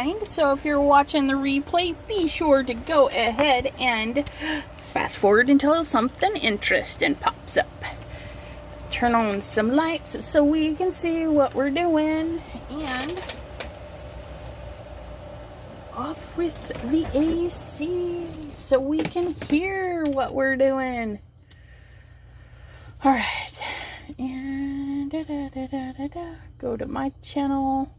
rewind. So if you're watching the replay, be sure to go ahead and fast forward until something interesting pops up. Turn on some lights so we can see what we're doing, and off with the AC so we can hear what we're doing. All right, and go to my channel.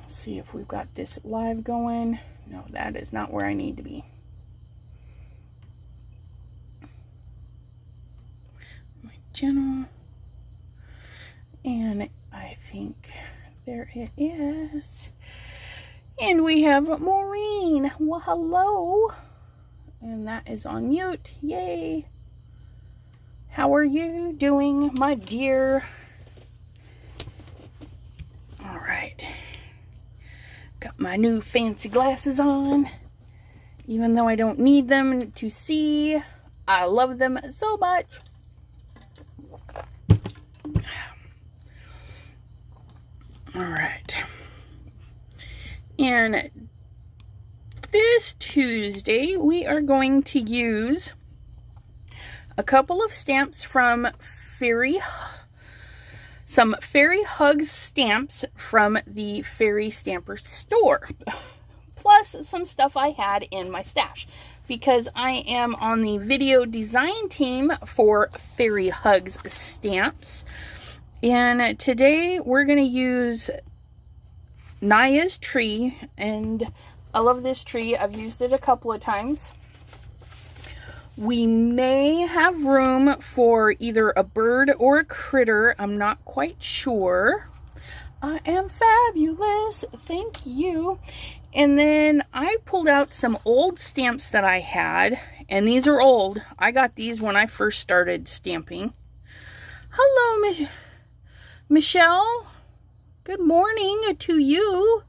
See if we've got this live going. No, that is not where I need to be. My channel, and I think there it is. And we have Maureen. Well, hello. And that is on mute. Yay. How are you doing, my dear? All right. Got my new fancy glasses on. Even though I don't need them to see, I love them so much. All right. And this Tuesday, we are going to use a couple of stamps from some Fairy Hugs stamps from the FairyStamper store. Plus some stuff I had in my stash, because I am on the video design team for Fairy Hugs stamps. And today we're going to use Ania's tree, and I love this tree. I've used it a couple of times. We may have room for either a bird or a critter. I'm not quite sure. I am fabulous. Thank you. And then I pulled out some old stamps that I had, and these are old. I got these when I first started stamping. Hello, Michelle. Good morning to you.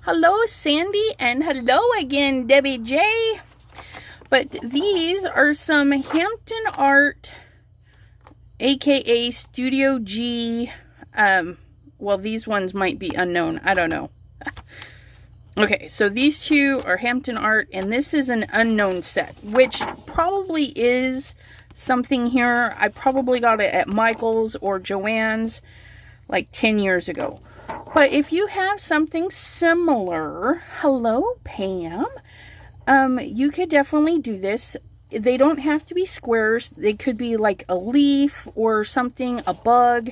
Hello, Sandy, and hello again, Debbie J. But these are some Hampton Art, aka Studio G. Well, these ones might be unknown. I don't know. Okay, so these two are Hampton Art, and this is an unknown set, which probably is something here. I probably got it at Michael's or Joann's like 10 years ago. But if you have something similar, hello, Pam. You could definitely do this. They don't have to be squares. They could be like a leaf or something, a bug.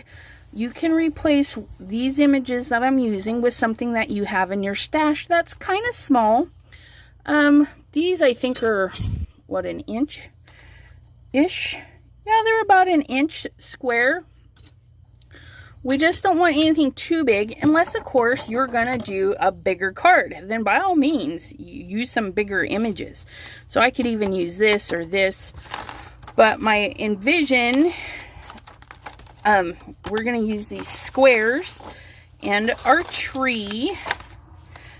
You can replace these images that I'm using with something that you have in your stash that's kind of small. These I think are, what, an inch-ish? Yeah, they're about an inch square. We just don't want anything too big, unless, of course, you're going to do a bigger card. Then, by all means, use some bigger images. So, I could even use this or this. But my envision, we're going to use these squares and our tree,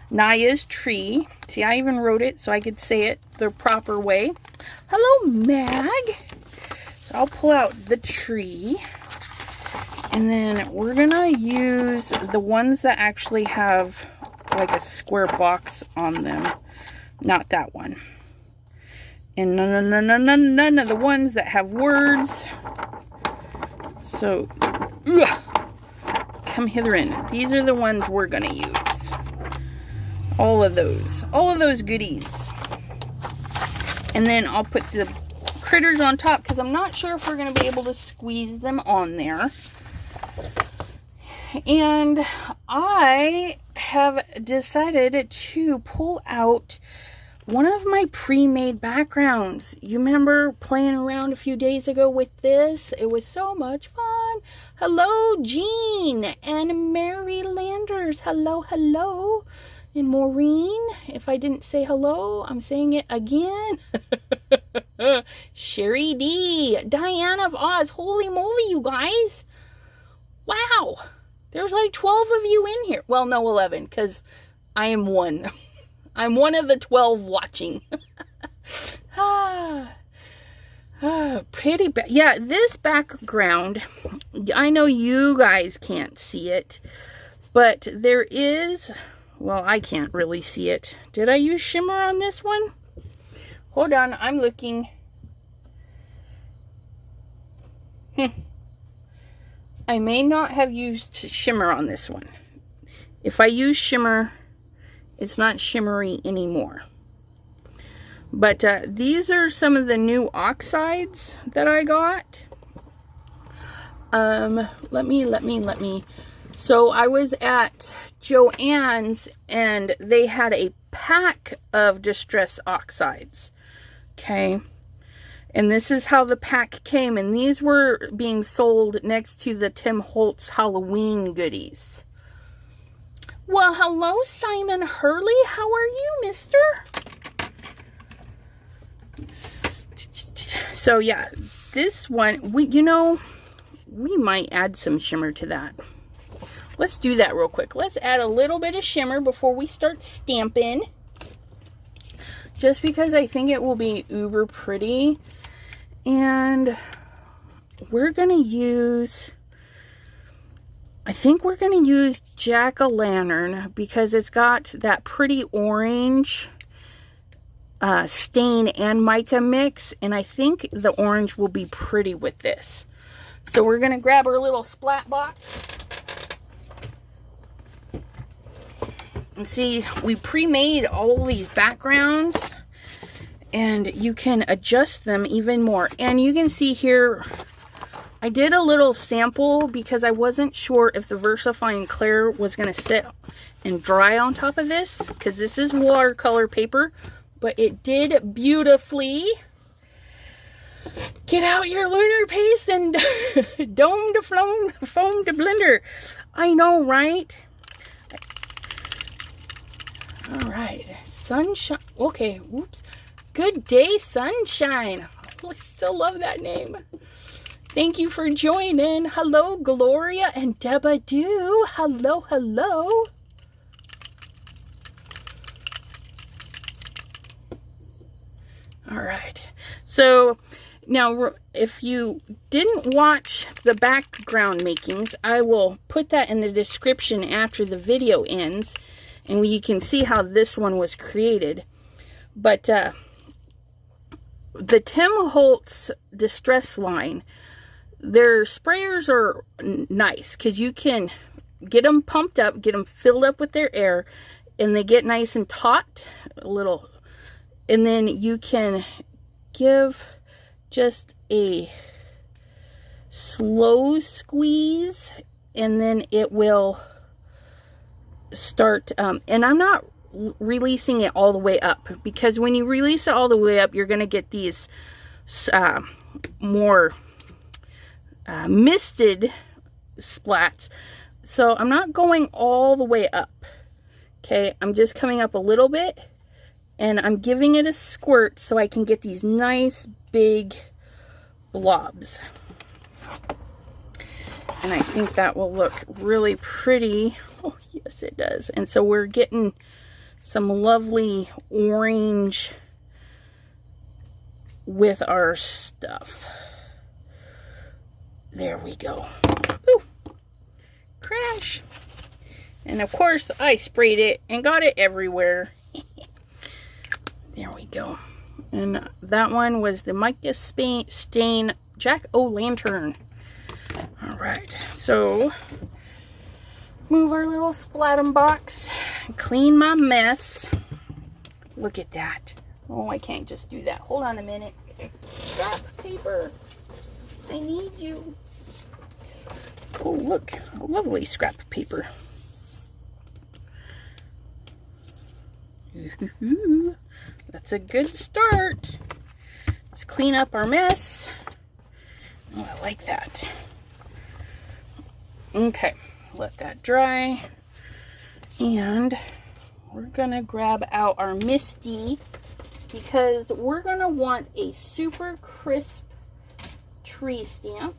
Naya's tree. See, I even wrote it so I could say it the proper way. Hello, Mag. So, I'll pull out the tree. And then we're going to use the ones that actually have like a square box on them. Not that one. And none of the ones that have words. So, come hither in. These are the ones we're going to use. All of those goodies. And then I'll put the critters on top, because I'm not sure if we're going to be able to squeeze them on there. And I have decided to pull out one of my pre-made backgrounds. You remember playing around a few days ago with this? It was so much fun. Hello, Jean and Mary Landers. Hello, hello. And Maureen, if I didn't say hello, I'm saying it again. Sherry D, Diane of Oz. Holy moly, you guys. Wow. There's like 12 of you in here. Well, no, 11, because I am one. I'm one of the 12 watching. Pretty bad. Yeah, this background, I know you guys can't see it, but there is, well, I can't really see it. Did I use shimmer on this one? Hold on, I'm looking. I may not have used shimmer on this one. If I use shimmer, it's not shimmery anymore. But these are some of the new oxides that I got. Let me. So I was at Joann's and they had a pack of distress oxides. Okay. And this is how the pack came. And these were being sold next to the Tim Holtz Halloween goodies. Well, hello, Simon Hurley. How are you, mister? So, yeah, this one, we might add some shimmer to that. Let's do that real quick. Let's add a little bit of shimmer before we start stamping. Just because I think it will be uber pretty. And we're going to use, I think we're going to use Jack-o'-lantern because it's got that pretty orange stain and mica mix. And I think the orange will be pretty with this. So we're going to grab our little splat box. And see, we pre-made all these backgrounds and you can adjust them even more. And you can see here, I did a little sample because I wasn't sure if the VersaFine Clear was going to sit and dry on top of this because this is watercolor paper, but it did beautifully. Get out your lunar paste and dome to foam to blender. I know, right? All right, sunshine. Okay, whoops. Good day, sunshine. Oh, I still love that name. Thank you for joining. Hello, Gloria and Debadoo. Hello, hello. All right. So now, if you didn't watch the background makings, I will put that in the description after the video ends. And you can see how this one was created. But the Tim Holtz Distress line, their sprayers are nice. Because you can get them pumped up, get them filled up with their air. And they get nice and taut. And then you can give just a slow squeeze. And then it will start, and I'm not releasing it all the way up because when you release it all the way up, you're going to get these more misted splats. So I'm not going all the way up. Okay, I'm just coming up a little bit and I'm giving it a squirt so I can get these nice big blobs. And I think that will look really pretty. Oh, yes, it does. And so we're getting some lovely orange with our stuff. There we go. Ooh, crash. And of course, I sprayed it and got it everywhere. There we go. And that one was the mica stain Jack-o'-lantern. All right, so move our little splatum box, clean my mess. Look at that. Oh, I can't just do that. Hold on a minute. Scrap paper. I need you. Oh, look, a lovely scrap paper. Ooh, that's a good start. Let's clean up our mess. Oh, I like that. Okay, let that dry. And we're gonna grab out our Misty because we're gonna want a super crisp tree stamp.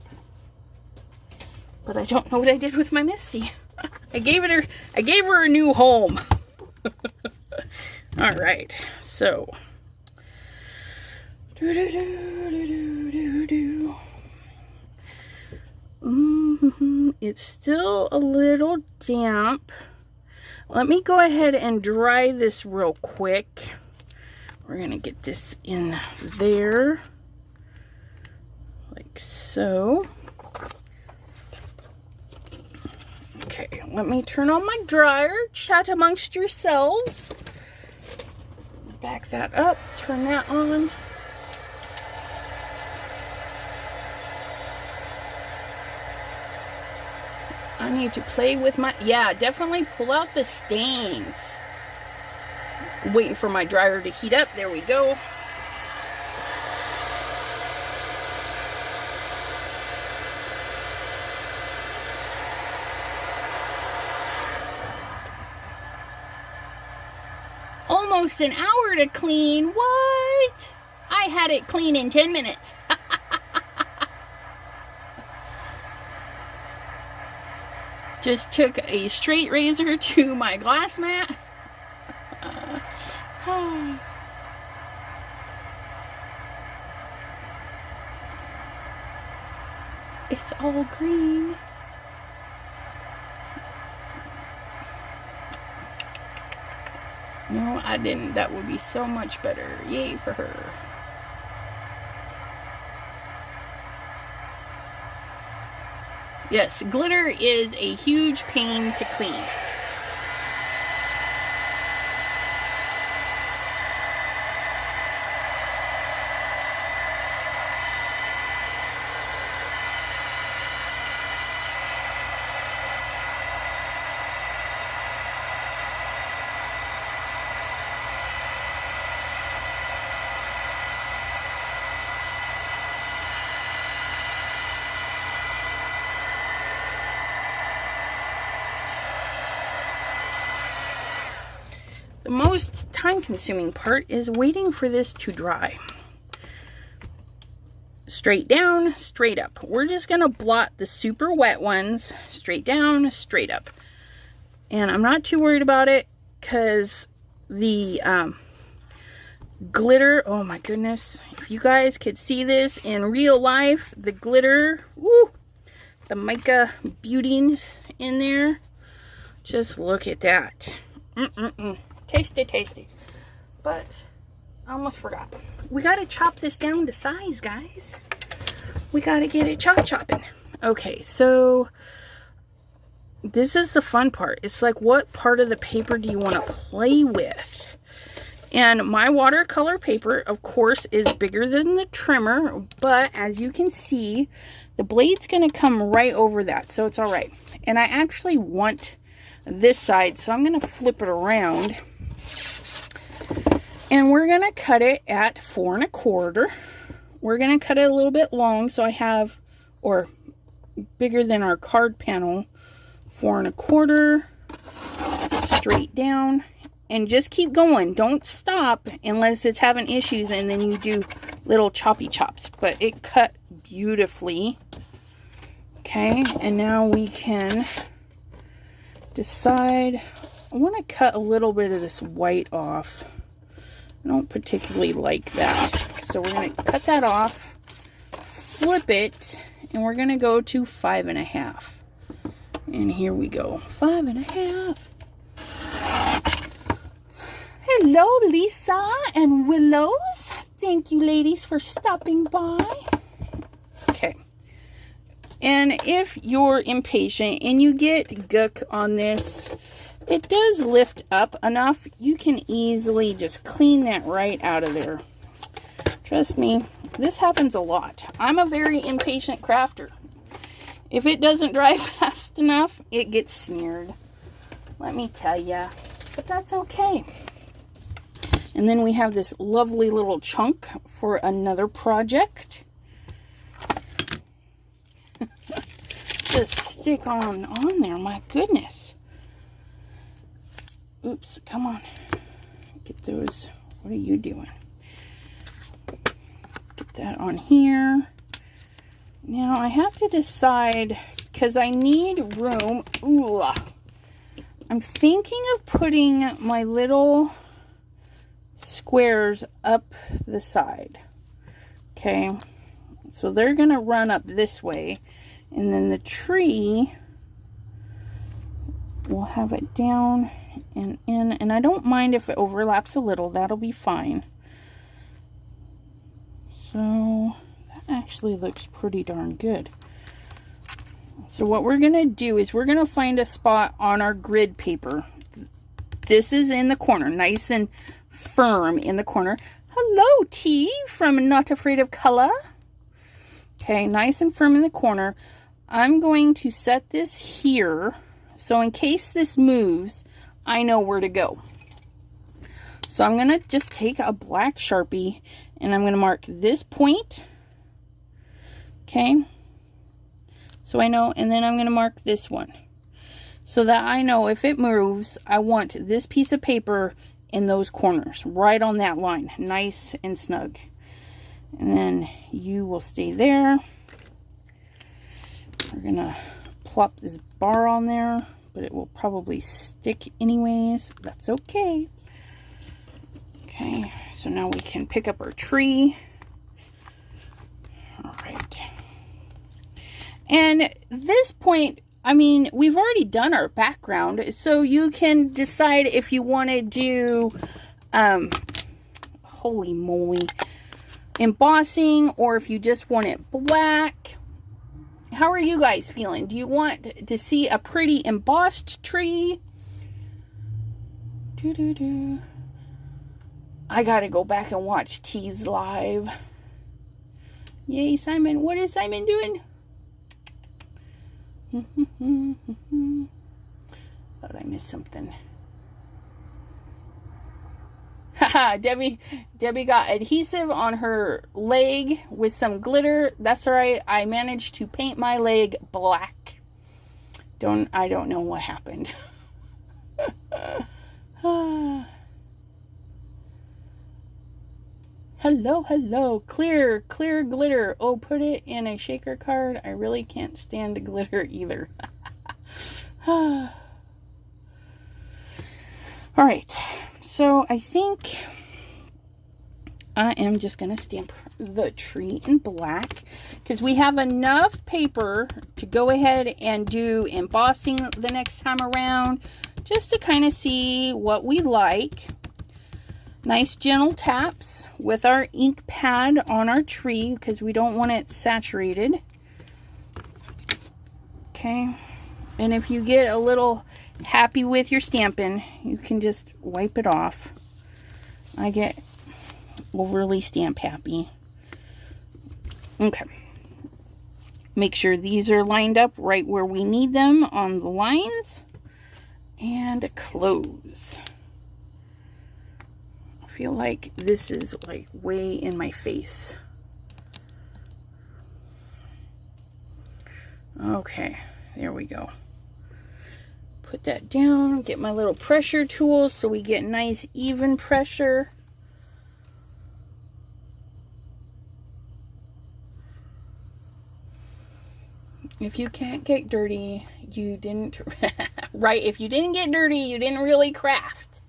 But I don't know what I did with my Misty. I gave her a new home. All right, so it's still a little damp. Let me go ahead and dry this real quick. We're going to get this in there, like so. Okay, let me turn on my dryer. Chat amongst yourselves. Back that up, turn that on. I need to play with my, yeah, definitely pull out the stains. Waiting for my dryer to heat up. There we go. Almost an hour to clean. What? I had it clean in 10 minutes. Just took a straight razor to my glass mat. It's all green. No, I didn't. That would be so much better. Yay for her. Yes, glitter is a huge pain to clean. The most time-consuming part is waiting for this to dry. Straight down, straight up. We're just going to blot the super wet ones straight down, straight up. And I'm not too worried about it because the glitter, oh my goodness. If you guys could see this in real life, the glitter, woo, the mica beauties in there. Just look at that. Tasty, tasty. But I almost forgot. We got to chop this down to size, guys. We got to get it chopping. Okay, so this is the fun part. It's like, what part of the paper do you want to play with? And my watercolor paper, of course, is bigger than the trimmer. But as you can see, the blade's going to come right over that. So it's all right. And I actually want this side, so I'm going to flip it around. And we're going to cut it at 4 1/4. We're going to cut it a little bit long, so I have, or bigger than our card panel, 4 1/4, straight down, and just keep going. Don't stop unless it's having issues, and then you do little choppy chops. But it cut beautifully. Okay, and now we can decide. I want to cut a little bit of this white off. I don't particularly like that. So we're going to cut that off, flip it, and we're going to go to 5 1/2. And here we go. 5 1/2. Hello, Lisa and Willows. Thank you, ladies, for stopping by. Okay. And if you're impatient and you get gook on this, it does lift up enough. You can easily just clean that right out of there. Trust me, this happens a lot. I'm a very impatient crafter. If it doesn't dry fast enough, it gets smeared. Let me tell ya. But that's okay. And then we have this lovely little chunk for another project. Just stick on there, my goodness. Oops, come on. Get those. What are you doing? Get that on here. Now I have to decide, because I need room. Ooh, I'm thinking of putting my little squares up the side. Okay. So they're going to run up this way. And then the tree, we'll have it down and in, and I don't mind if it overlaps a little, that'll be fine. So that actually looks pretty darn good. So what we're gonna do is we're gonna find a spot on our grid paper. This is in the corner, nice and firm in the corner. Hello, T from Not Afraid of Color. Okay, nice and firm in the corner. I'm going to set this here, so in case this moves, I know where to go. So I'm gonna just take a black Sharpie and I'm gonna mark this point. Okay, so I know, and then I'm gonna mark this one, so that I know if it moves, I want this piece of paper in those corners, right on that line, nice and snug. And then you will stay there. We're gonna plop this bar on there, but it will probably stick anyways. That's okay. Okay, so now we can pick up our tree. All right. And this point, I mean, we've already done our background, so you can decide if you want to do, holy moly, embossing, or if you just want it black. How are you guys feeling? Do you want to see a pretty embossed tree? I gotta go back and watch T's live. Yay, Simon. What is Simon doing? Thought I missed something. Haha, Debbie got adhesive on her leg with some glitter. That's all right. I managed to paint my leg black. I don't know what happened. Hello. Clear glitter. Oh, put it in a shaker card. I really can't stand glitter either. All right. So I think I am just going to stamp the tree in black because we have enough paper to go ahead and do embossing the next time around, just to kind of see what we like. Nice gentle taps with our ink pad on our tree because we don't want it saturated. Okay, and if you get a little happy with your stamping, you can just wipe it off. I get overly stamp happy. Okay, make sure these are lined up right where we need them on the lines, and close. I feel like this is like way in my face. Okay, there we go. Put that down, get my little pressure tool so we get nice even pressure. If you can't get dirty, you didn't, right, if you didn't get dirty, you didn't really craft.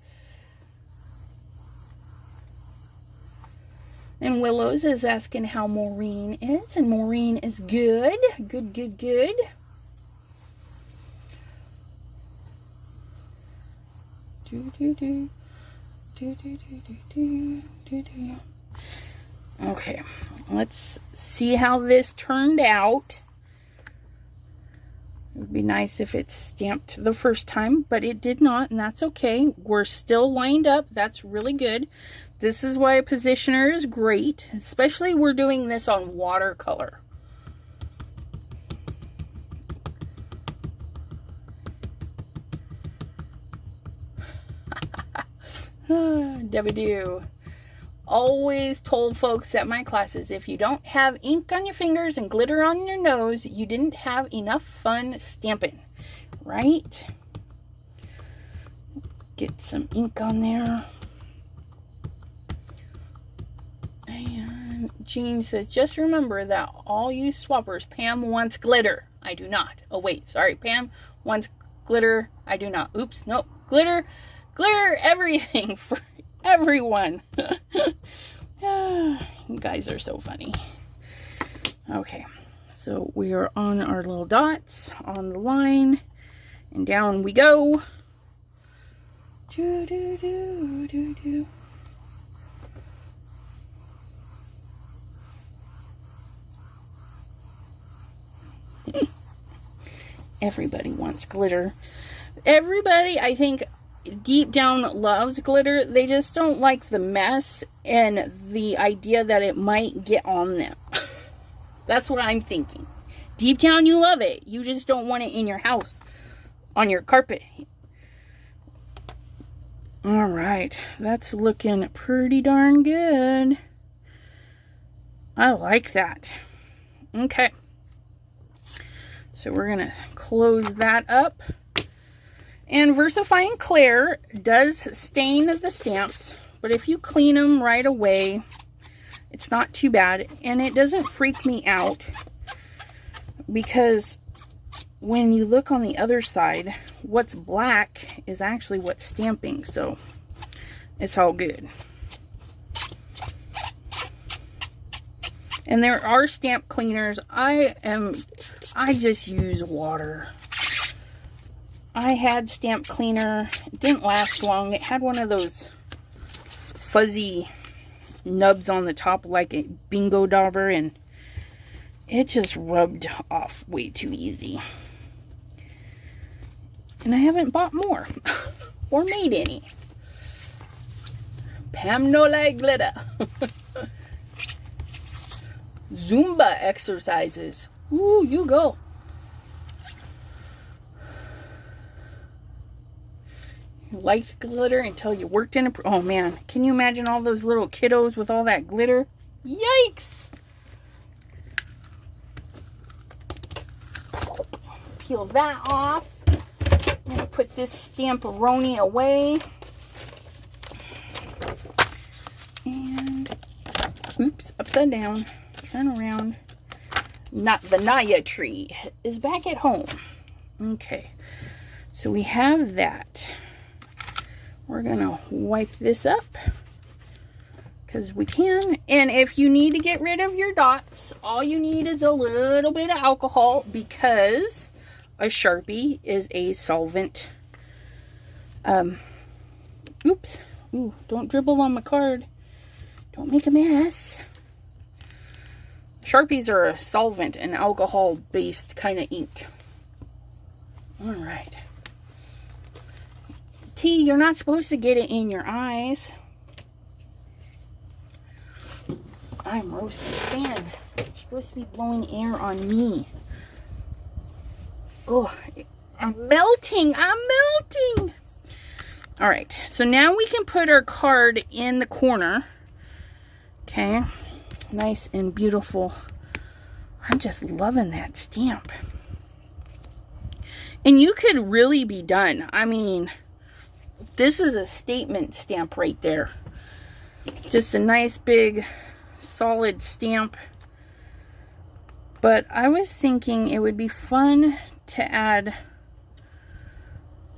And Willows is asking how Maureen is, and Maureen is good. Good. Okay, let's see how this turned out. It would be nice if it stamped the first time, but it did not, and that's okay. We're still lined up. That's really good. This is why a positioner is great, especially we're doing this on watercolor. Debbie do. Always told folks at my classes, if you don't have ink on your fingers and glitter on your nose, you didn't have enough fun stamping, right? Get some ink on there. And Jean says, just remember that all you swappers, Pam wants glitter. I do not. Oh wait, sorry, Pam wants glitter. I do not. Oops, nope. Glitter everything for everyone. You guys are so funny. Okay, so we are on our little dots on the line, and down we go. Do, do, do, do, do. Everybody wants glitter. Everybody, I think, deep down loves glitter. They just don't like the mess and the idea that it might get on them. That's what I'm thinking. Deep down you love it. You just don't want it in your house, on your carpet. All right, that's looking pretty darn good. I like that. Okay. So we're going to close that up. And VersaFine Clear does stain the stamps, but if you clean them right away, it's not too bad. And it doesn't freak me out because when you look on the other side, what's black is actually what's stamping. So it's all good. And there are stamp cleaners. I just use water. I had stamp cleaner. It didn't last long. It had one of those fuzzy nubs on the top like a bingo dauber, and it just rubbed off way too easy. And I haven't bought more or made any. Pam no like glitter. Zumba exercises. Ooh, you go. You liked glitter until you worked in a... Oh, man. Can you imagine all those little kiddos with all that glitter? Yikes! Peel that off. I'm going to put this Stamp-a-roni away. And... Oops, upside down. Turn around. Not the Ania tree is back at home. Okay, so we have that. We're gonna wipe this up because we can. And if you need to get rid of your dots, all you need is a little bit of alcohol, because a Sharpie is a solvent. Oops. Ooh, don't dribble on my card. Don't make a mess. Sharpies are a solvent, an alcohol-based kind of ink. All right. T, you're not supposed to get it in your eyes. I'm roasting fan. You're supposed to be blowing air on me. Oh, I'm melting. I'm melting. All right. So now we can put our card in the corner. Okay. Nice and beautiful. I'm just loving that stamp. And you could really be done. I mean, this is a statement stamp right there. Just a nice big solid stamp. But I was thinking it would be fun to add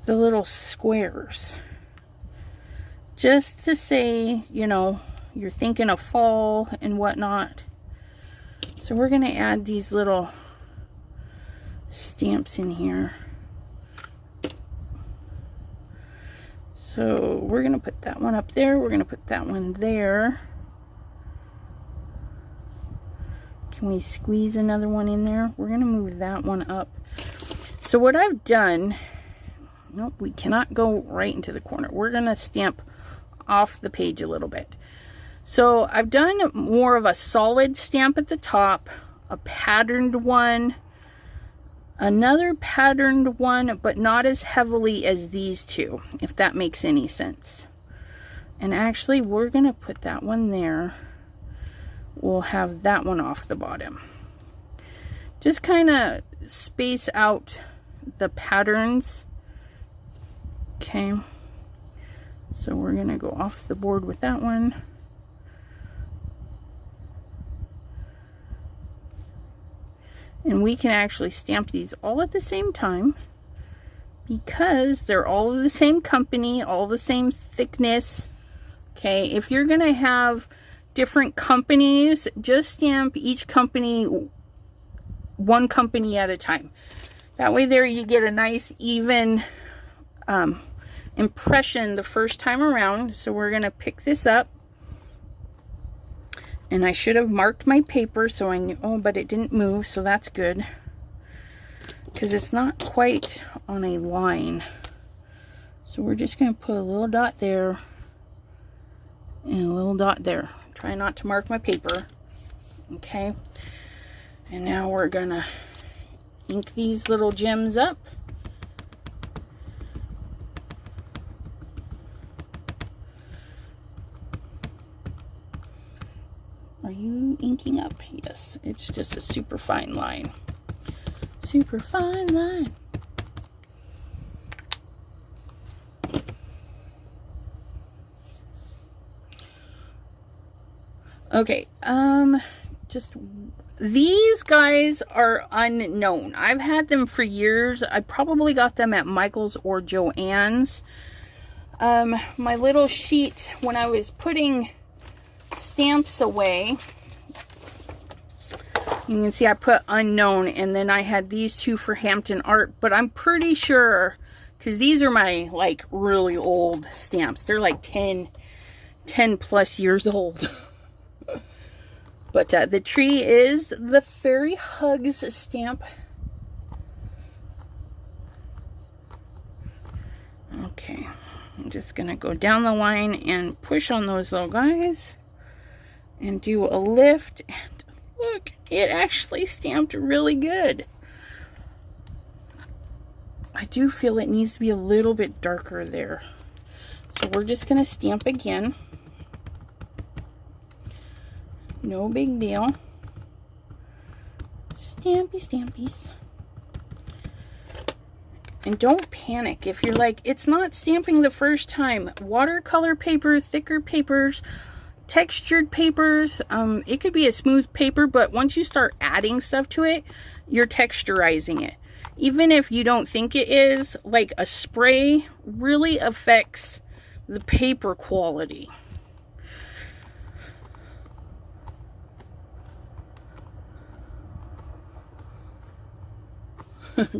the little squares. Just to say, you know, you're thinking of fall and whatnot. So we're going to add these little stamps in here. So we're going to put that one up there. We're going to put that one there. Can we squeeze another one in there? We're going to move that one up. So what I've done, nope, we cannot go right into the corner. We're going to stamp off the page a little bit. So I've done more of a solid stamp at the top, a patterned one, another patterned one, but not as heavily as these two, if that makes any sense. And actually, we're going to put that one there. We'll have that one off the bottom. Just kind of space out the patterns. Okay. So we're going to go off the board with that one. And we can actually stamp these all at the same time because they're all of the same company, all the same thickness. Okay, if you're going to have different companies, just stamp each company one company at a time. That way there you get a nice even impression the first time around. So we're going to pick this up. And I should have marked my paper so I knew, oh, but it didn't move, so that's good. Because it's not quite on a line. So we're just going to put a little dot there and a little dot there. Try not to mark my paper. Okay. And now we're going to ink these little gems up. Are you inking up? Yes, it's just a super fine line. Super fine line. Okay, just these guys are unknown. I've had them for years. I probably got them at Michael's or Joann's. My little sheet, when I was putting stamps away, you can see I put unknown, and then I had these two for Hampton Art, but I'm pretty sure, because these are my like really old stamps. They're like 10 plus years old. But the tree is the Fairy Hugs stamp. Okay, I'm just gonna go down the line and push on those little guys and do a lift, and look, it actually stamped really good. I do feel it needs to be a little bit darker there. So we're just gonna stamp again. No big deal. Stampy stampies. And don't panic if you're like, it's not stamping the first time. Watercolor paper, thicker papers, textured papers, it could be a smooth paper, but once you start adding stuff to it, you're texturizing it. Even if you don't think it is, like a spray really affects the paper quality.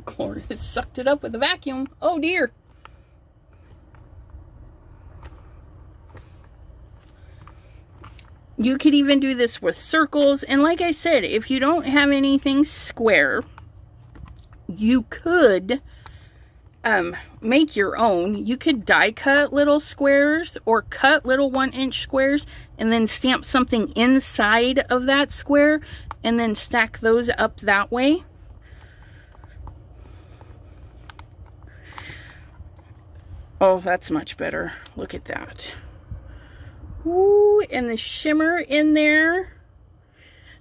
Gloria sucked it up with a vacuum. Oh dear. You could even do this with circles. And like I said, if you don't have anything square, you could make your own. You could die cut little squares or cut little 1-inch squares and then stamp something inside of that square and then stack those up that way. Oh, that's much better. Look at that. Ooh, and the shimmer in there.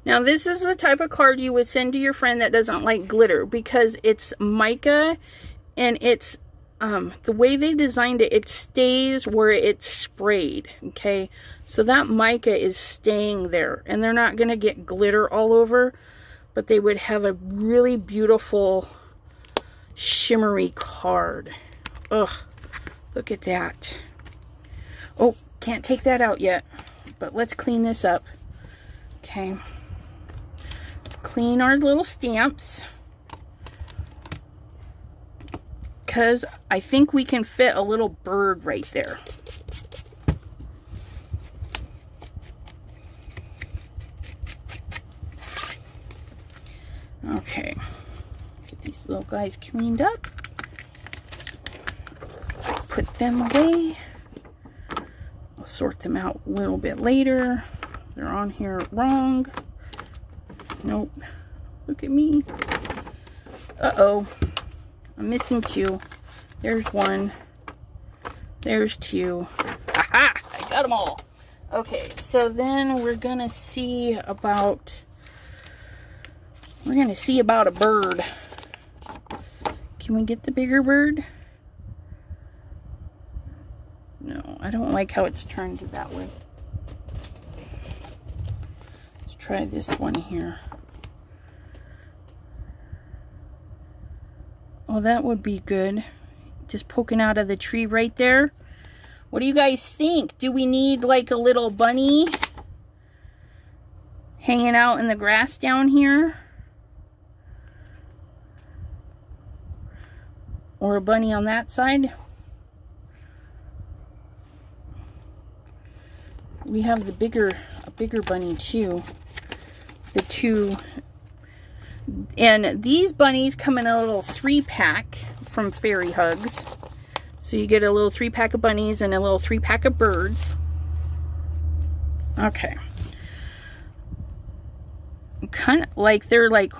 Now, this is the type of card you would send to your friend that doesn't like glitter, because it's mica, and it's, the way they designed it, it stays where it's sprayed, okay? So that mica is staying there, and they're not going to get glitter all over, but they would have a really beautiful shimmery card. Ugh. Look at that. Oh, can't take that out yet, but let's clean this up. Okay. Let's clean our little stamps, because I think we can fit a little bird right there. Okay. Get these little guys cleaned up. Put them away. I'll sort them out a little bit later. They're on here wrong. Nope. Look at me. Uh-oh. I'm missing 2. There's 1. There's 2. Aha! I got them all. Okay, so then we're gonna see about a bird. Can we get the bigger bird? No, I don't like how it's turned that way. Let's try this one here. Oh, that would be good. Just poking out of the tree right there. What do you guys think? Do we need like a little bunny hanging out in the grass down here? Or a bunny on that side? we have a bigger bunny too. The two, and these bunnies come in a little 3-pack from Fairy Hugs. So you get a little 3-pack of bunnies and a little 3-pack of birds. Okay. Kind of like they're like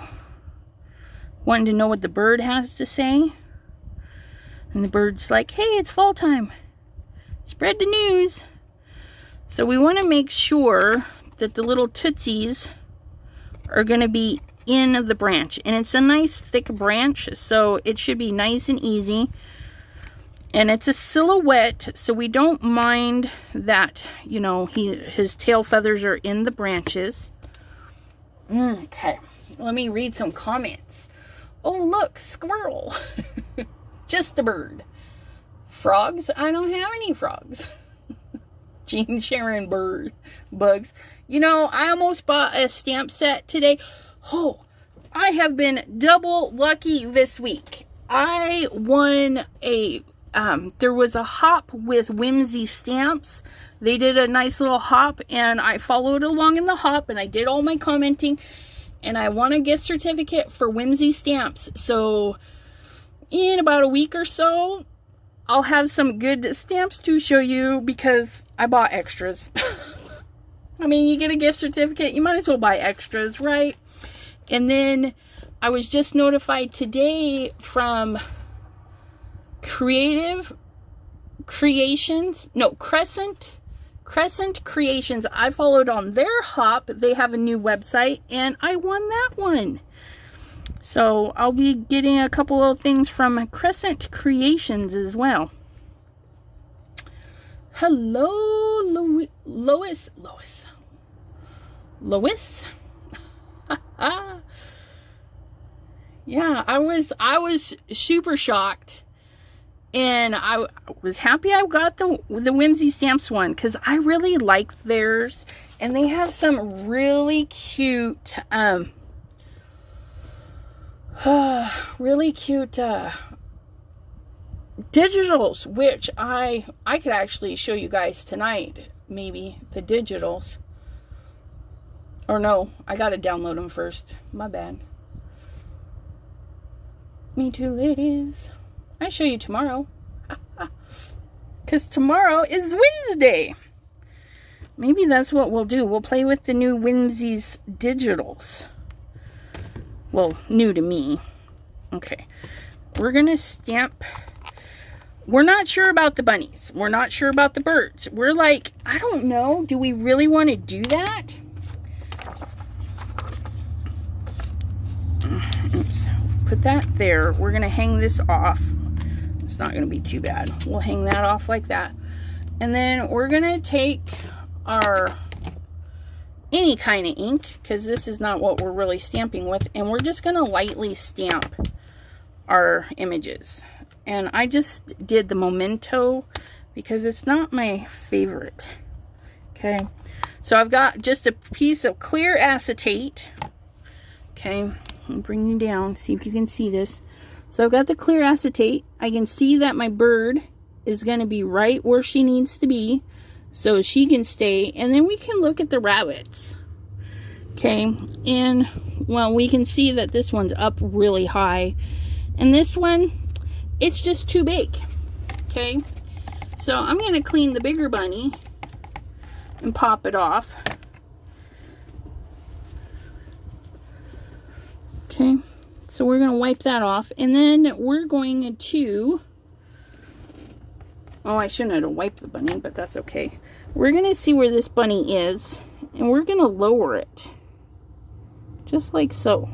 wanting to know what the bird has to say. And the bird's like, hey, it's fall time. Spread the news. So we want to make sure that the little tootsies are going to be in the branch. And it's a nice thick branch, so it should be nice and easy. And it's a silhouette, so we don't mind that, you know, his tail feathers are in the branches. Okay, let me read some comments. Oh, look, squirrel. Just a bird. Frogs? I don't have any frogs. Jean Sharon bugs. You know, I almost bought a stamp set today. Oh, I have been double lucky this week. I won a, there was a hop with Whimsy stamps. They did a nice little hop, and I followed along in the hop, and I did all my commenting, and I won a gift certificate for Whimsy stamps. So in about a week or so, I'll have some good stamps to show you because I bought extras. I mean, you get a gift certificate, you might as well buy extras, right? And then I was just notified today from Crescent Creations. I followed on their hop. They have a new website, and I won that one. So I'll be getting a couple of things from Crescent Creations as well. Hello, Lois. Yeah, I was super shocked, and I was happy I got the Whimsy Stamps one because I really like theirs, and they have some really cute digitals, which I could actually show you guys tonight, maybe the digitals. Or no, I gotta download them first. My bad. Me too, ladies. I'll show you tomorrow. Because tomorrow is Wednesday. Maybe that's what we'll do. We'll play with the new Whimsy's digitals. Well, new to me. Okay. We're going to stamp. We're not sure about the bunnies. We're not sure about the birds. We're like, I don't know. Do we really want to do that? Oops. Put that there. We're going to hang this off. It's not going to be too bad. We'll hang that off like that. And then we're going to take our any kind of ink, because this is not what we're really stamping with, and we're just going to lightly stamp our images. And I just did the Memento because it's not my favorite. Okay, so I've got just a piece of clear acetate. Okay, I'll bring you down, see if you can see this. So I've got the clear acetate. I can see that my bird is going to be right where she needs to be, so she can stay, and then we can look at the rabbits. Okay, and well, we can see that this one's up really high, and this one, it's just too big. Okay, so I'm going to clean the bigger bunny and pop it off. Okay, so we're going to wipe that off, and then we're going to, oh, I shouldn't have wiped the bunny, but that's okay. We're going to see where this bunny is, and we're going to lower it. Just like so.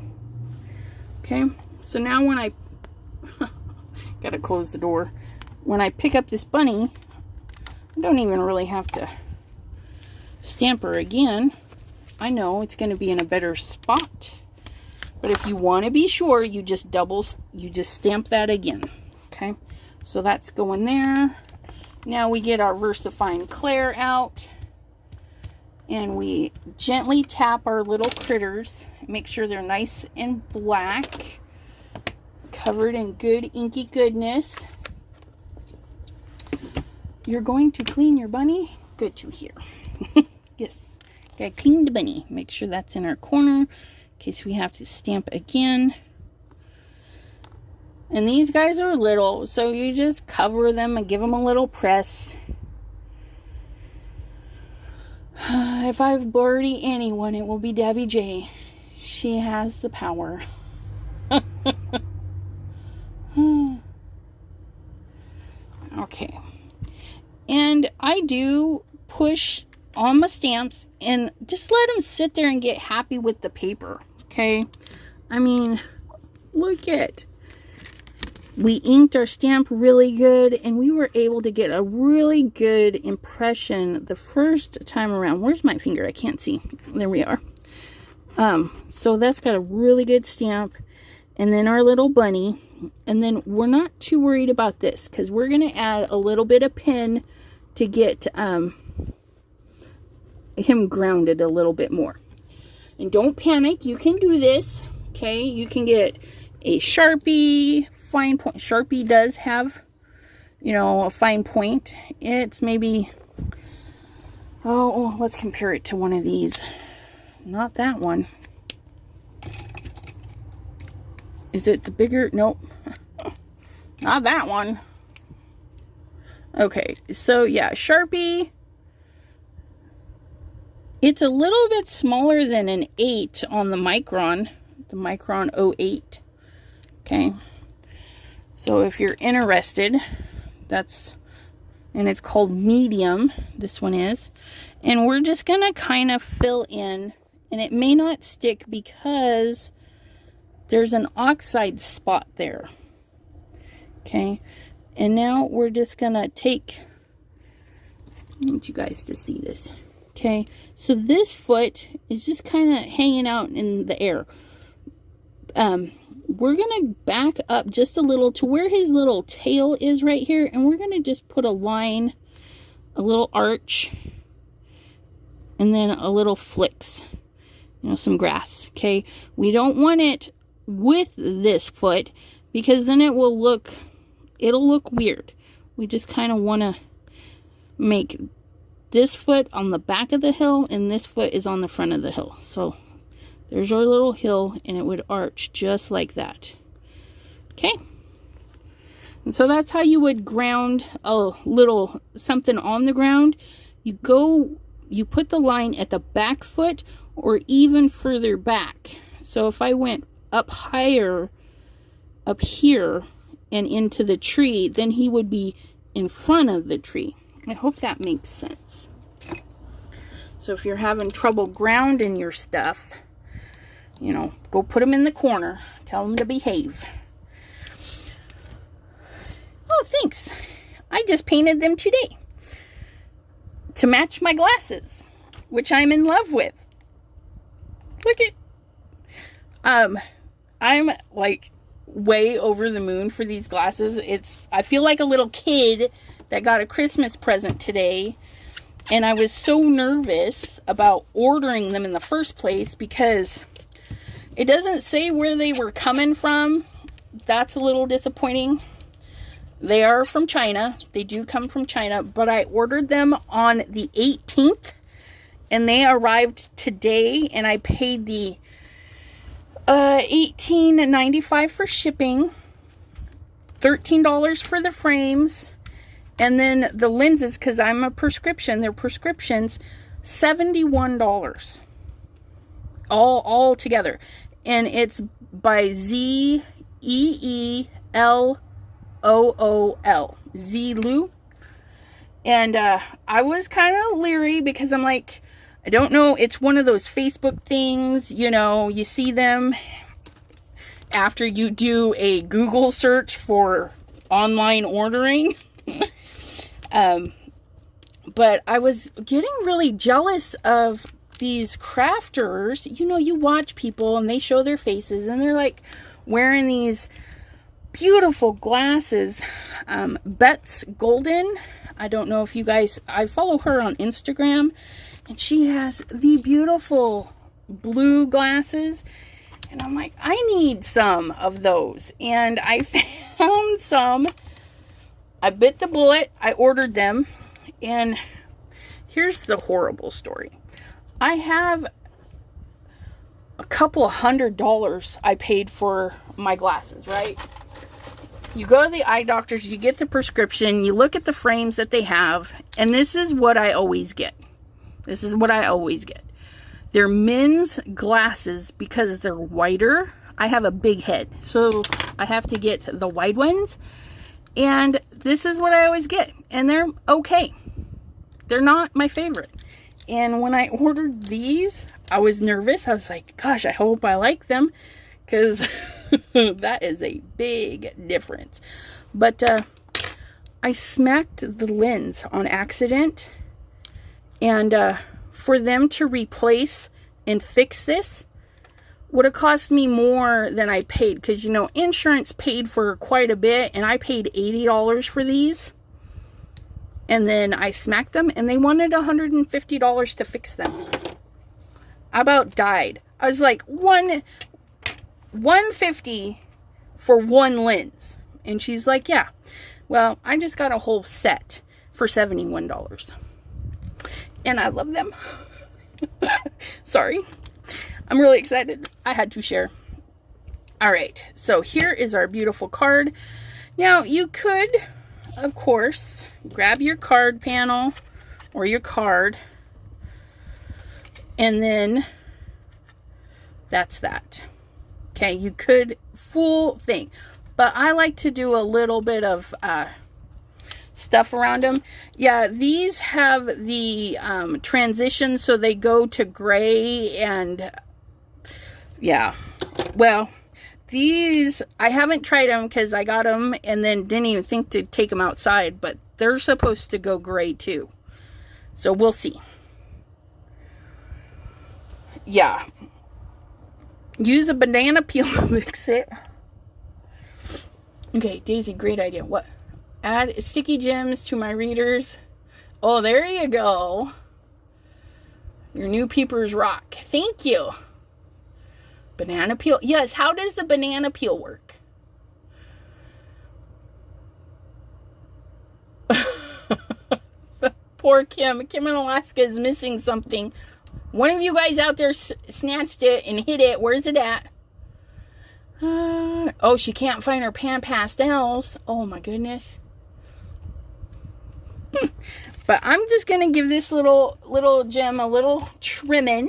Okay, so now when I, gotta close the door. When I pick up this bunny, I don't even really have to stamp her again. I know it's going to be in a better spot. But if you want to be sure, you just stamp that again. Okay, so that's going there. Now we get our VersaFine Clair out, and we gently tap our little critters. Make sure they're nice and black, covered in good inky goodness. You're going to clean your bunny? Good to hear. Yes. Gotta clean the bunny. Make sure that's in our corner in case we have to stamp again. And these guys are little, so you just cover them and give them a little press. If I've birdie anyone, it will be Debbie J. She has the power. Okay. And I do push on my stamps and just let them sit there and get happy with the paper. Okay. I mean, look at. We inked our stamp really good, and we were able to get a really good impression the first time around. Where's my finger? I can't see. There we are. So that's got a really good stamp. And then our little bunny. And then we're not too worried about this because we're going to add a little bit of pin to get him grounded a little bit more. And don't panic. You can do this. Okay. You can get a Sharpie. Fine point. Sharpie does have, you know, a fine point. It's maybe, oh, let's compare it to one of these. Not that one. Is it the bigger? Nope. Not that one. Okay, so yeah, Sharpie. It's a little bit smaller than an 8 on the Micron. The Micron 08. Okay. So if you're interested, and it's called medium, this one is, and we're just going to kind of fill in, and it may not stick because there's an oxide spot there. Okay, and now we're just going to take, I want you guys to see this. Okay, so this foot is just kind of hanging out in the air. We're going to back up just a little to where his little tail is right here. And we're going to just put a line, a little arch, and then a little flicks, you know, some grass. Okay. We don't want it with this foot because then it'll look weird. We just kind of want to make this foot on the back of the hill and this foot is on the front of the hill. So there's our little hill, and it would arch just like that. Okay? And so that's how you would ground a little something on the ground. You put the line at the back foot or even further back. So if I went up higher, up here, and into the tree, then he would be in front of the tree. I hope that makes sense. So if you're having trouble grounding your stuff, you know, go put them in the corner. Tell them to behave. Oh, thanks. I just painted them today to match my glasses, which I'm in love with. Look at, I'm like way over the moon for these glasses. I feel like a little kid that got a Christmas present today. And I was so nervous about ordering them in the first place because it doesn't say where they were coming from. That's a little disappointing. They are from China. They do come from China, but I ordered them on the 18th and they arrived today, and I paid the $18.95 for shipping, $13 for the frames, and then the lenses, because I'm a prescription, they're prescriptions, $71 all together. And it's by Zeeelool, Zeeelool. And I was kind of leery because I'm like, I don't know, it's one of those Facebook things, you know, you see them after you do a Google search for online ordering. But I was getting really jealous of these crafters. You know, you watch people and they show their faces and they're like wearing these beautiful glasses. Bet's Golden, I don't know if you guys, I follow her on Instagram, and she has the beautiful blue glasses, and I'm like, I need some of those. And I found some. I bit the bullet. I ordered them, and here's the horrible story. I have a couple of $100 I paid for my glasses, right? You go to the eye doctors, you get the prescription, you look at the frames that they have, and this is what I always get. This is what I always get. They're men's glasses because they're wider. I have a big head, so I have to get the wide ones. And this is what I always get. And they're okay. They're not my favorite. And when I ordered these, I was nervous. I was like, gosh, I hope I like them. Because that is a big difference. But I smacked the lens on accident. And for them to replace and fix this would have cost me more than I paid. Because, you know, insurance paid for quite a bit. And I paid $80 for these. And then I smacked them. And they wanted $150 to fix them. I about died. I was like, $150 for one lens. And she's like, yeah. Well, I just got a whole set for $71. And I love them. Sorry. I'm really excited. I had to share. All right. So here is our beautiful card. Now, you could, of course, grab your card panel or your card. And then that's that. Okay, you could full thing. But I like to do a little bit of stuff around them. Yeah, these have the transition, so they go to gray. And yeah, well, these, I haven't tried them because I got them and then didn't even think to take them outside. But they're supposed to go gray too. So we'll see. Yeah. Use a banana peel to mix it. Okay, Daisy, great idea. What? Add sticky gems to my readers. Oh, there you go. Your new peepers rock. Thank you. Banana peel. Yes, how does the banana peel work? Poor Kim. Kim in Alaska is missing something. One of you guys out there snatched it and hid it. Where's it at? Oh, she can't find her pan pastels. Oh, my goodness. But I'm just going to give this little gem a little trimming.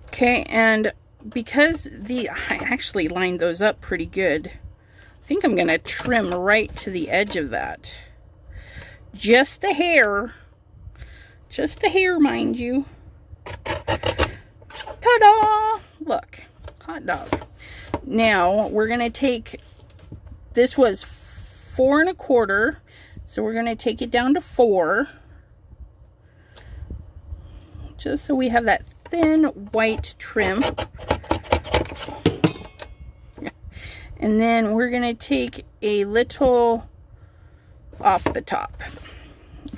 Okay, and because I actually lined those up pretty good, I think I'm going to trim right to the edge of that. Just a hair. Just a hair, mind you. Ta-da! Look. Hot dog. Now, we're going to take... This was 4 1/4. So, we're going to take it down to 4. Just so we have that thin white trim. And then, we're going to take a little off the top.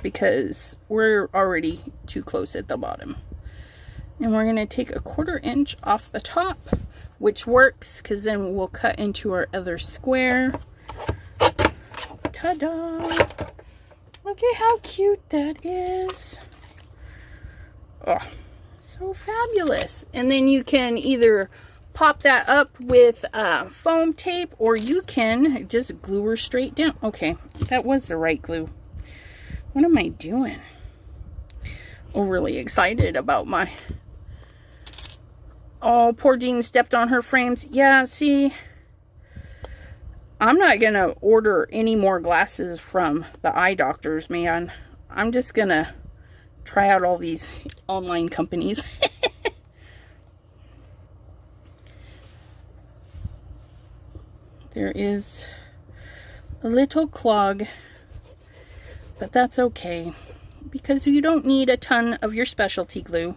Because we're already too close at the bottom. And we're going to take a 1/4 inch off the top, which works because then we'll cut into our other square. Ta-da! Look at how cute that is. Oh, so fabulous. And then you can either pop that up with foam tape or you can just glue her straight down. Okay, that was the right glue. What am I doing? Overly excited about my... Oh, poor Jean stepped on her frames. Yeah, see, I'm not going to order any more glasses from the eye doctors, man. I'm just going to try out all these online companies. There is a little clog. But that's okay, because you don't need a ton of your specialty glue.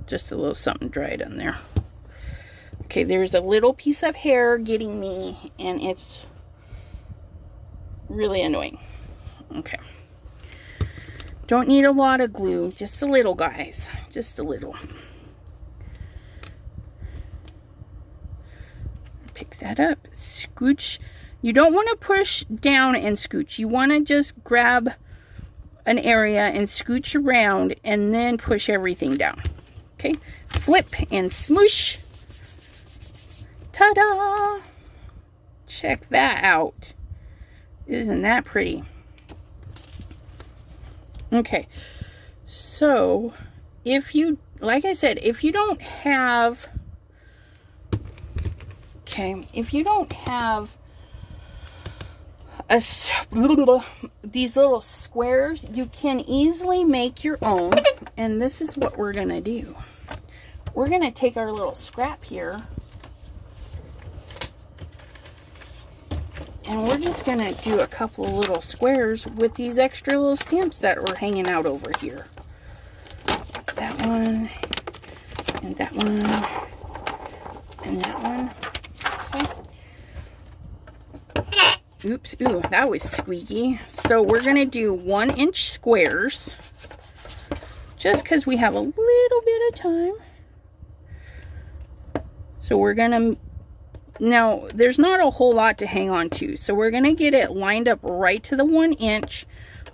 Just a little something dried on there. Okay, there's a little piece of hair getting me, and it's really annoying. Okay. Don't need a lot of glue, just a little, guys. Just a little. Pick that up, scooch You don't want to push down and scooch. You want to just grab an area and scooch around and then push everything down. Okay, flip and smoosh. Ta-da! Check that out. Isn't that pretty? Okay, so if you, like I said, if you don't have, okay, if you don't have these little squares, you can easily make your own. And this is what we're gonna do. We're gonna take our little scrap here, and we're just gonna do a couple of little squares with these extra little stamps that were hanging out over here. That one, and that one, and that one. Okay. Oops, ooh, that was squeaky. So we're gonna do 1-inch squares, just because we have a little bit of time. So we're gonna, now there's not a whole lot to hang on to, so we're gonna get it lined up right to the 1 inch,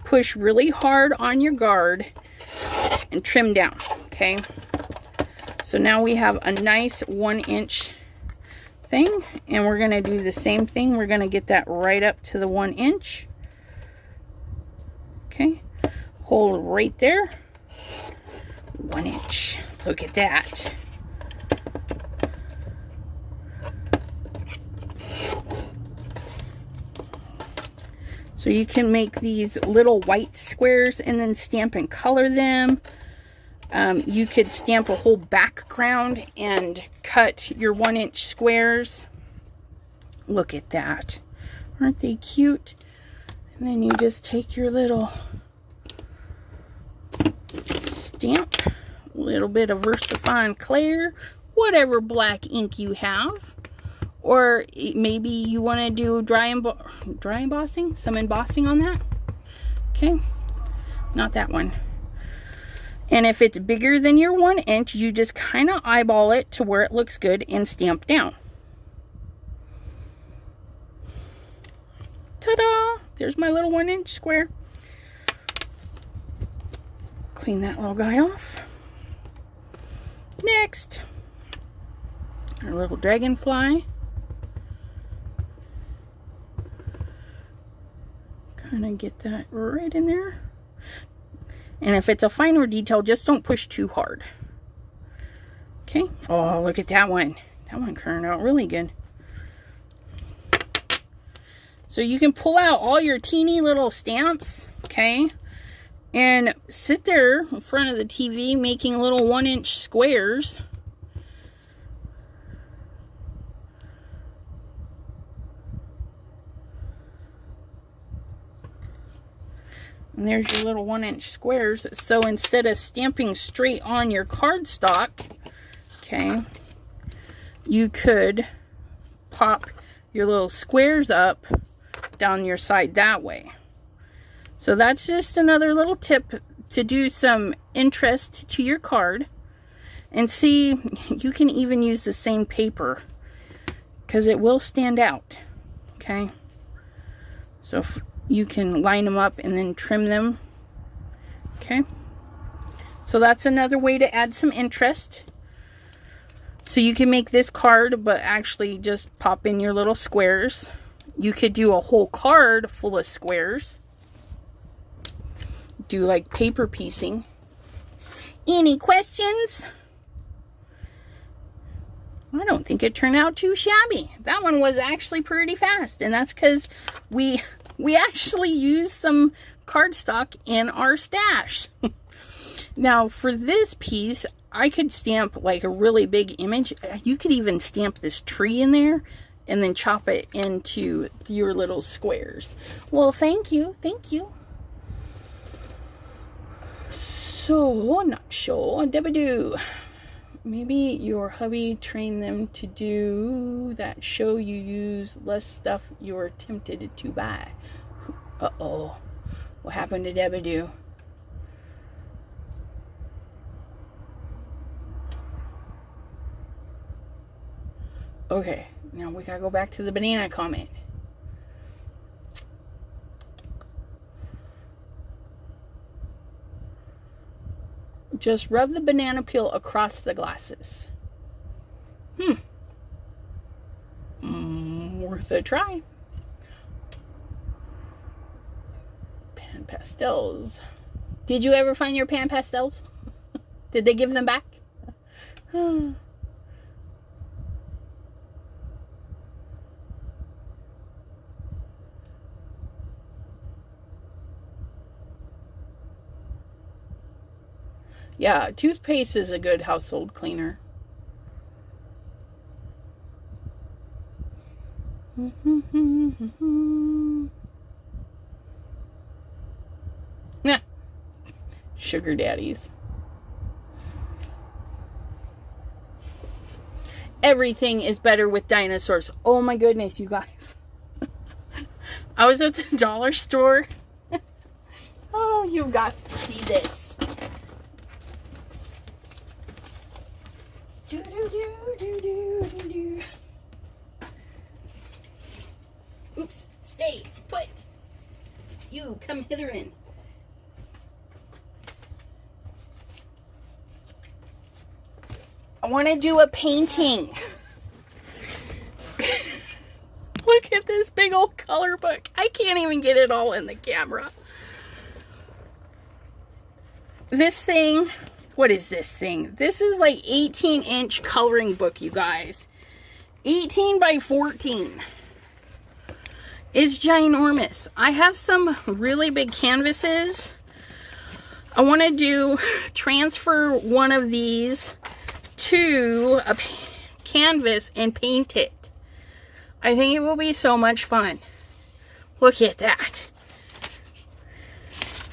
push really hard on your guard, and trim down. Okay, so now we have a nice 1-inch thing, and we're gonna do the same thing. We're gonna get that right up to the 1 inch. Okay, hold right there. 1 inch. Look at that. So you can make these little white squares and then stamp and color them. You could stamp a whole background and cut your 1-inch squares. Look at that. Aren't they cute? And then you just take your little stamp, a little bit of VersaFine Clear, whatever black ink you have. Or maybe you want to do dry embossing, some embossing on that. Okay, not that one. And if it's bigger than your 1 inch, you just kind of eyeball it to where it looks good and stamp down. Ta-da! There's my little 1-inch square. Clean that little guy off. Next, our little dragonfly. Kind of get that right in there. And if it's a finer detail, just don't push too hard. Okay. Oh, look at that one. That one turned out really good. So you can pull out all your teeny little stamps, okay, and sit there in front of the TV making little 1-inch squares. And there's your little 1-inch squares. So instead of stamping straight on your cardstock, okay, you could pop your little squares up down your side that way. So that's just another little tip to do some interest to your card. And see, you can even use the same paper because it will stand out. Okay, so you can line them up and then trim them. Okay, so that's another way to add some interest. So you can make this card, but actually just pop in your little squares. You could do a whole card full of squares. Do like paper piecing. Any questions? I don't think it turned out too shabby. That one was actually pretty fast, and that's because we actually used some cardstock in our stash. Now for this piece, I could stamp like a really big image. You could even stamp this tree in there and then chop it into your little squares. Well, thank you, thank you. So, not sure, Debadoo. Maybe your hubby trained them to do that show you use less stuff you're tempted to buy. Uh-oh. What happened to Debadoo? Okay, now we gotta go back to the banana comment. Just rub the banana peel across the glasses. Worth a try. Pan pastels. Did you ever find your pan pastels? Did they give them back? Yeah, toothpaste is a good household cleaner. Yeah. Sugar daddies. Everything is better with dinosaurs. Oh my goodness, you guys. I was at the dollar store. Oh, you've got to see this. Oops, stay put. You come hither in. I want to do a painting. Look at this big old color book. I can't even get it all in the camera. This thing, what is this thing? This is like 18-inch coloring book, you guys. 18 by 14. It's ginormous. I have some really big canvases. I want to transfer one of these to a canvas and paint it. I think it will be so much fun. Look at that.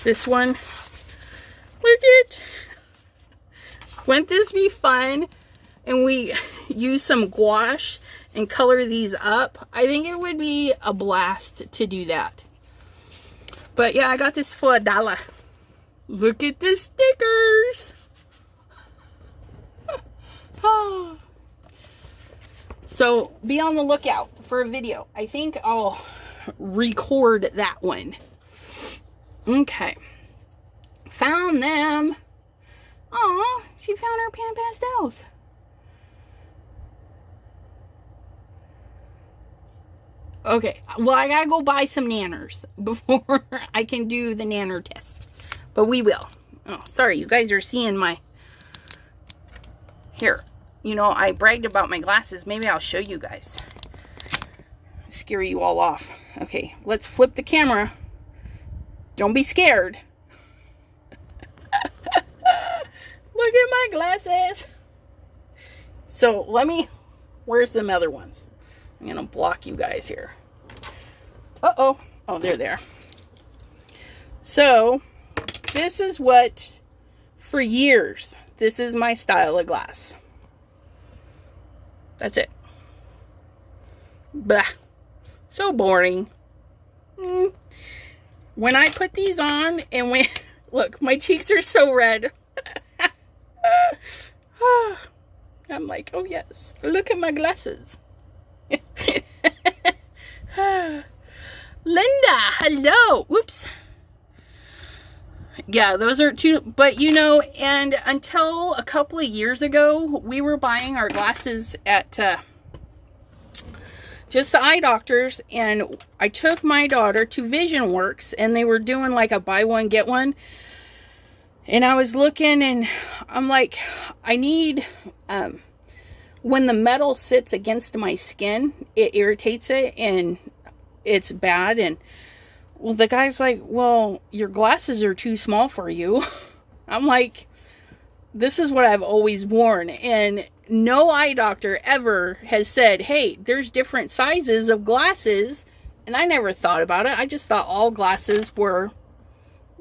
This one. Look at. Wouldn't this be fun? And we use some gouache and color these up. I think it would be a blast to do that. But yeah, I got this for $1. Look at the stickers. So be on the lookout for a video. I think I'll record that one. Okay. Found them. Aw, she found her pan pastels. Okay, well, I gotta go buy some nanners before I can do the nanner test. But we will. Oh, sorry, you guys are seeing my... Here. You know, I bragged about my glasses. Maybe I'll show you guys. Scare you all off. Okay, let's flip the camera. Don't be scared. Look at my glasses. So, let me... Where's them other ones? I'm going to block you guys here. Uh-oh. Oh, they're there. So, this is what... For years, this is my style of glass. That's it. Blah. So boring. When I put these on and when... Look, my cheeks are so red. I'm like, oh yes. Look at my glasses. Linda, hello. Whoops. Yeah, those are two. But you know, and until a couple of years ago, we were buying our glasses at just the eye doctors, and I took my daughter to Vision Works, and they were doing like a buy one get one. And I was looking, and I'm like, I need, when the metal sits against my skin, it irritates it, and it's bad. And well, the guy's like, well, your glasses are too small for you. I'm like, this is what I've always worn. And no eye doctor ever has said, hey, there's different sizes of glasses. And I never thought about it. I just thought all glasses were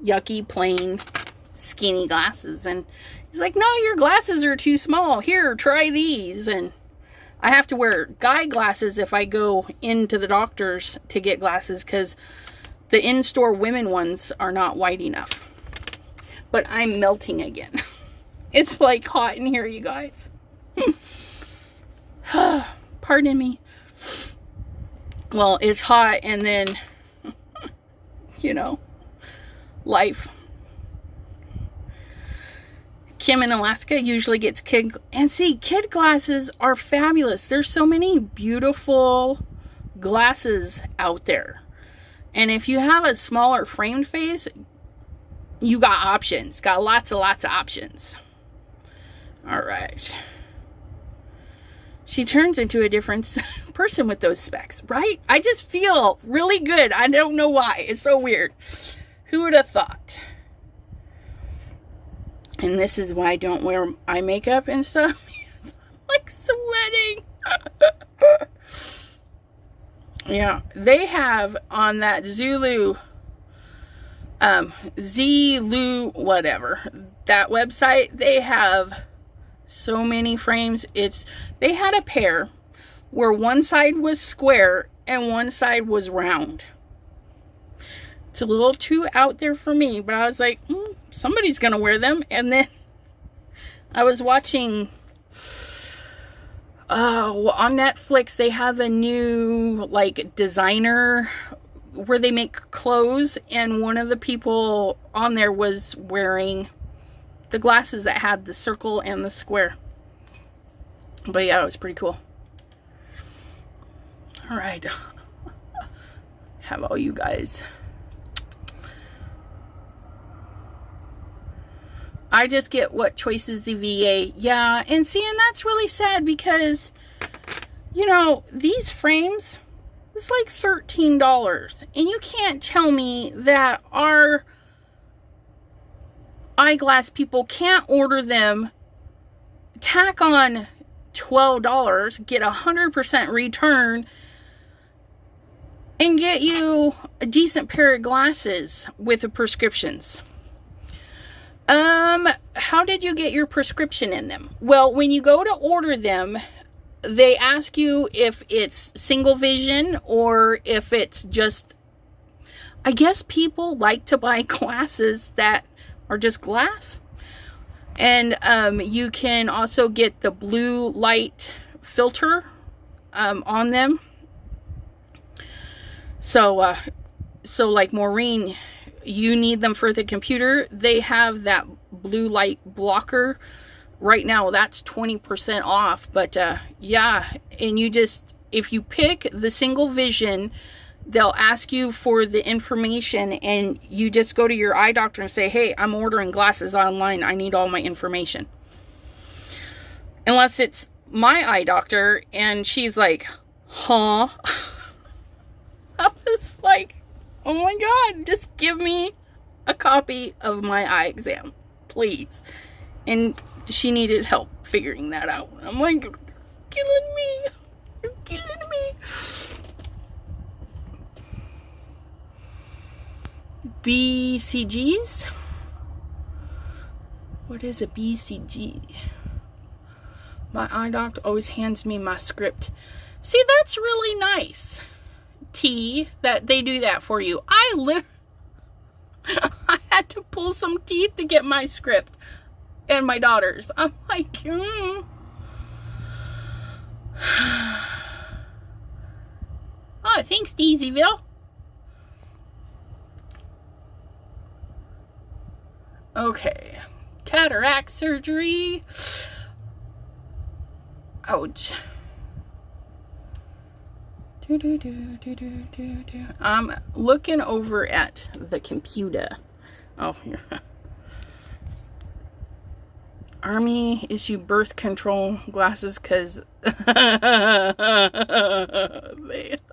yucky, plain, skinny glasses. And he's like, no, your glasses are too small. Here, try these. And I have to wear guy glasses if I go into the doctor's to get glasses, because the in-store women ones are not wide enough. But I'm melting again. It's like hot in here, you guys. Pardon me. Well, it's hot, and then, you know, life. Kim in Alaska usually gets kid, and see, kid glasses are fabulous. There's so many beautiful glasses out there. And if you have a smaller framed face, you got options. Got lots of options. All right. She turns into a different person with those specs, right? I just feel really good. I don't know why. It's so weird. Who would have thought? And this is why I don't wear eye makeup and stuff. I'm like sweating. Yeah, they have on that Zulu, whatever, that website, they have so many frames. They had a pair where one side was square and one side was round. It's a little too out there for me, but I was like, somebody's gonna wear them. And then I was watching on Netflix, they have a new like designer where they make clothes, and one of the people on there was wearing the glasses that had the circle and the square. But yeah, it was pretty cool. All right. Have all you guys. I just get what choices the VA. Yeah, and see, and that's really sad because, you know, these frames, it's like $13. And you can't tell me that our eyeglass people can't order them, tack on $12, get 100% return, and get you a decent pair of glasses with the prescriptions. How did you get your prescription in them? Well, when you go to order them, they ask you if it's single vision or if it's just, I guess people like to buy glasses that are just glass. And, you can also get the blue light filter, on them. So like Maureen, you need them for the computer. They have that blue light blocker right now. That's 20% off. But yeah, and you just, if you pick the single vision, they'll ask you for the information, and you just go to your eye doctor and say, hey, I'm ordering glasses online, I need all my information. Unless it's my eye doctor and she's like, huh? I was like, oh my God, just give me a copy of my eye exam, please. And she needed help figuring that out. I'm like, you're killing me. You're killing me. BCGs? What is a BCG? My eye doctor always hands me my script. See, that's really nice, T, that they do that for you. I had to pull some teeth to get my script and my daughter's. I'm like, Oh, thanks, Deezyville. Okay, cataract surgery. Ouch. I'm looking over at the computer. Oh, here. Army issue birth control glasses because they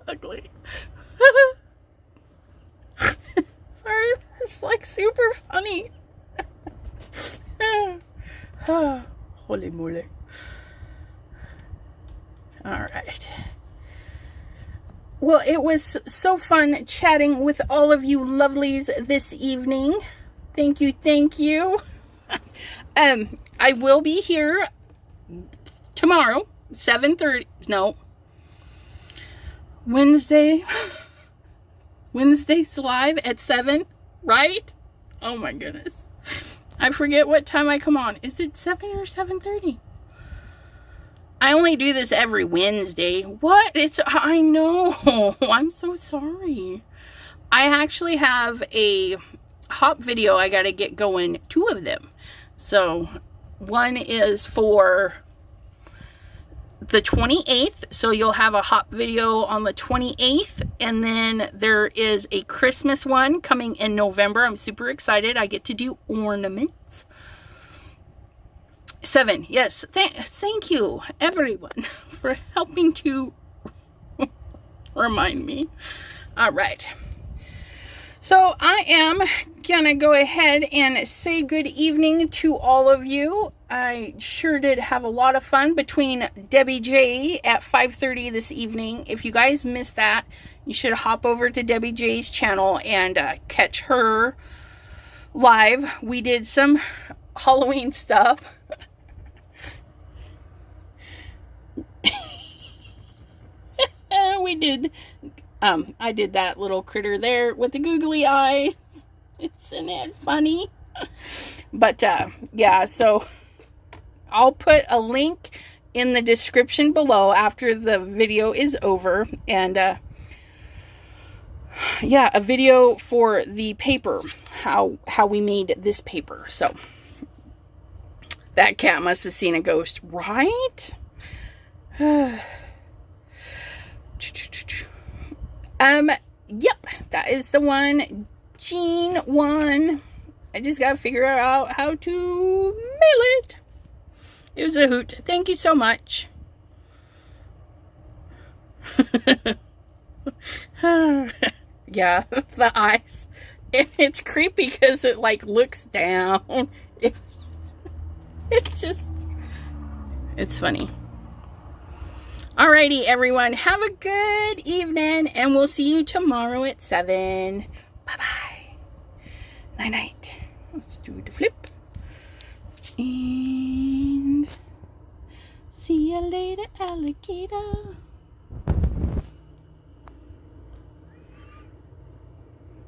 ugly. Sorry, it's like super funny. Holy moly. All right. Well, it was so fun chatting with all of you lovelies this evening. Thank you, thank you. I will be here tomorrow, 7:30. No. Wednesday's live at 7, right? Oh my goodness. I forget what time I come on. Is it 7 or 7:30? I only do this every Wednesday. What? I know. I'm so sorry. I actually have a hop video I gotta get going, 2 of them. So one is for the 28th, so you'll have a hop video on the 28th, and then there is a Christmas one coming in November. I'm super excited. I get to do ornaments. 7, yes, thank you everyone for helping to remind me. All right, so I am gonna go ahead and say good evening to all of you. I sure did have a lot of fun between Debbie J at 5:30 this evening. If you guys missed that, you should hop over to Debbie J's channel and catch her live. We did some Halloween stuff. We did, I did that little critter there with the googly eyes. Isn't it funny? But, yeah, so I'll put a link in the description below after the video is over. And, yeah, a video for the paper, how we made this paper. So, that cat must have seen a ghost, right? Yep, that is the one. Jean one. I just gotta figure out how to mail it. It was a hoot. Thank you so much. Yeah, the eyes. It's creepy because it like looks down. It's just, it's funny. Alrighty, everyone. Have a good evening, and we'll see you tomorrow at 7. Bye-bye. Night-night. Let's do the flip. And see you later, alligator.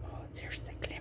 Oh, there's the clip.